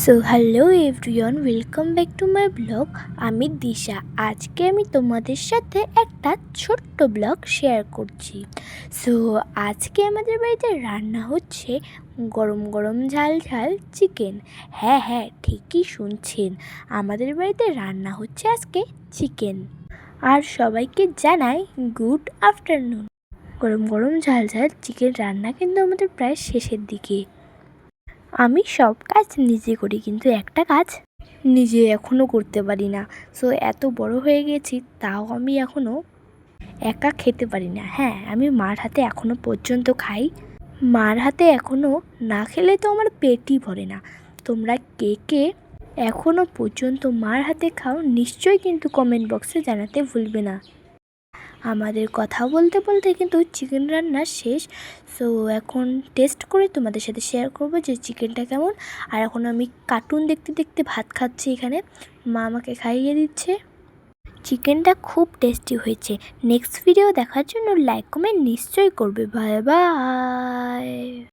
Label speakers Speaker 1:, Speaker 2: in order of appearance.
Speaker 1: So hello everyone, welcome back to my blog. আমি দিশা। আজকে আমি তোমাদের সাথে একটা ছোট্ট ব্লগ শেয়ার করছি। সো আজকে আমাদের বাড়িতে রান্না হচ্ছে গরম গরম ঝাল ঝাল চিকেন। হ্যাঁ হ্যাঁ, ঠিকই শুনছেন, আমাদের বাড়িতে রান্না হচ্ছে আজকে চিকেন। আর সবাইকে জানাই গুড আফটারনুন। গরম গরম ঝাল ঝাল চিকেন রান্না কিন্তু আমাদের প্রায় শেষের দিকে। আমি সব কাজ নিজে করি, কিন্তু একটা কাজ নিজে এখনও করতে পারি না। সো এত বড় হয়ে গেছি, তাও আমি এখনও একা খেতে পারি না। হ্যাঁ, আমি মার হাতে এখনও পর্যন্ত খাই। মার হাতে এখনও না খেলে তো আমার পেটই ভরে না। তোমরা কে কে এখনও পর্যন্ত মার হাতে খাও নিশ্চয়ই কিন্তু কমেন্ট বক্সে জানাতে ভুলবে না। আমাদের কথা বলতে বলতে কিন্তু চিকেন রান্না শেষ। সো এখন টেস্ট করে তোমাদের সাথে শেয়ার করব যে চিকেনটা কেমন। আর এখন আমি কার্টুন দেখতে দেখতে ভাত খাচ্ছি, এখানে মা আমাকে খাইয়ে দিচ্ছে। চিকেনটা খুব টেস্টি হয়েছে। নেক্সট ভিডিও দেখার জন্য লাইক কমেন্ট নিশ্চয়ই করবে। Bye bye.